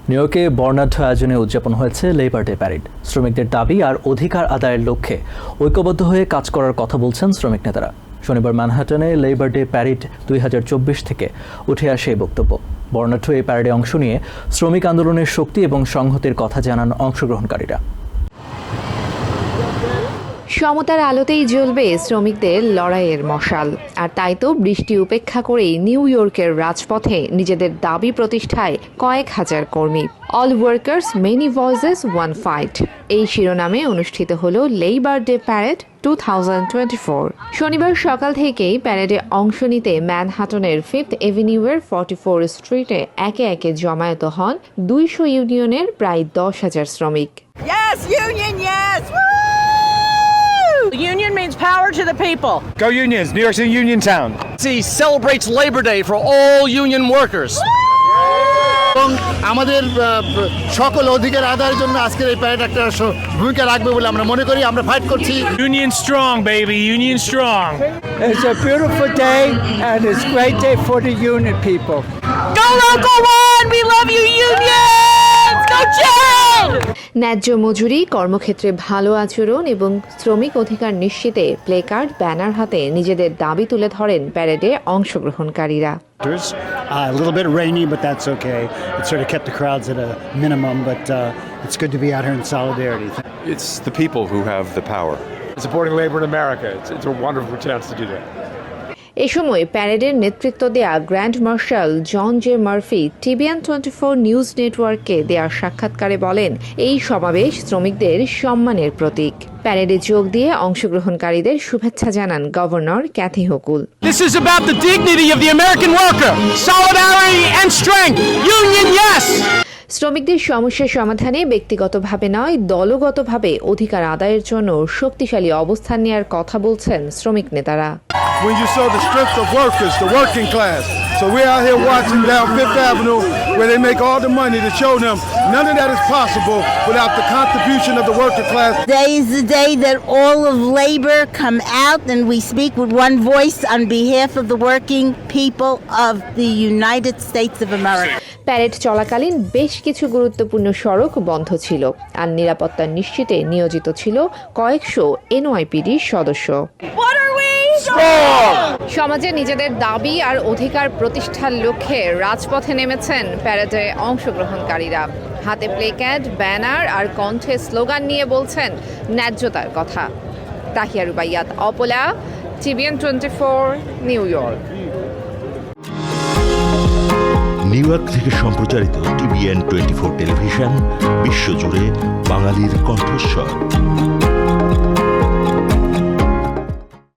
New ইয়র্কে বর্ণাঢ্য আয়োজনে উদযাপন হয়েছে লেবার ডে প্যারেড। শ্রমিকদের দাবি আর অধিকার আদায়ের লক্ষ্যে ঐক্যবদ্ধ হয়ে কাজ করার কথা বলছেন শ্রমিক নেতারা। শনিবার ম্যানহাটনে লেবার ডে প্যারেড 2024 থেকে উঠে আসে এই বক্তব্য। বর্ণাঢ্য এই প্যারেডে অংশ নিয়ে শ্রমিক আন্দোলনের শক্তি এবং সংহতির কথা জানান অংশগ্রহণকারীরা। সমতার আলোতেই জ্বলবে শ্রমিকদের লড়াইয়ের মশাল। আর তাই তো বৃষ্টি উপেক্ষা করেই নিউ ইয়র্কের রাজপথে নিজেদের দাবি প্রতিষ্ঠায় কয়েক হাজার কর্মী। All workers many voices one fight এই শিরোনামে অনুষ্ঠিত হলো লেবার ডে প্যারেড 2024। শনিবার সকাল থেকেই প্যারেডে অংশ নিতে ম্যানহাটনের 5th এভিনিউয়ের 44 স্ট্রিটে একে একে জমায়েত হন 200 ইউনিয়নের প্রায় 10,000 শ্রমিক। Yes, union, yes! Woo! Union means power to the people. Go Unions! New York's a union town. He celebrates Labor Day for all union workers. এবং আমাদের সকল অধিকার আদায়ের জন্য আজকের এই প্যারেড একটা ভূমিকা রাখবে বলে আমরা মনে করি। আমরা ফাইট করছি। Union strong, baby. Union strong. It's a beautiful day and it's a great day for the union people. Go Local 1! We love you, unions! Go Jen! ন্যায্য মজুরি, কর্মক্ষেত্রে ভালো আচরণ এবং শ্রমিক অধিকার নিশ্চিতে প্লেকার্ড, ব্যানার হাতে নিজেদের দাবি তুলে ধরেন প্যারেডে অংশগ্রহণকারীরা। A little bit rainy, but that's okay. It sort of kept the crowds at a minimum, but it's good to be out here in solidarity. It's the people who have the power. Supporting labor in America. It's a wonderful chance to do that. এ সময় প্যারেডের নেতৃত্ব দেয়া grand marshal John J Murphy TBN 24 news নেটওয়ার্ককে দেয়া সাক্ষাৎকারে বলেন, এই সমাবেশ শ্রমিকদের সম্মানের প্রতীক। প্যারেডে যোগ দিয়ে অংশগ্রহণকারীদের শুভেচ্ছা জানান governor Kathy Hochul. This is about the dignity of the American worker. Solidarity and strength. Union, yes! শ্রমিকদের সমস্যার সমাধানে ব্যক্তিগতভাবে নয়, দলগতভাবে অধিকার আদায়ের জন্য শক্তিশালী অবস্থান নেওয়ার কথা বলছেন শ্রমিক নেতারা। When you saw the strength of workers, the working class. So we're out here watching down Fifth Avenue where they make all the money to show them none of that is possible without the contribution of the working class. Today is the day that all of labor come out and we speak with one voice on behalf of the working people of the United States of America. Parade চলাকালীন বেশ কিছু গুরুত্বপূর্ণ সড়ক বন্ধ ছিল আর নিরাপত্তা নিশ্চিতে নিয়োজিত ছিল কয়েকশো NYPD সদস্য। What are we? সমাজে নিজেদের দাবি আর অধিকার প্রতিষ্ঠার লক্ষ্যে রাজপথে নেমেছেন প্যারেডে অংশগ্রহণকারীরা। হাতে প্লেকার্ড, ব্যানার আর কণ্ঠে স্লোগান নিয়ে বলছেন ন্যায্যতার কথা। তাহিয়া রুবাইয়াত, অপলা, TBN 24, new York. New York থেকে সম্প্রচারিত TBN 24 টেলিভিশন বিশ্বজুড়ে বাঙালির কণ্ঠস্বর।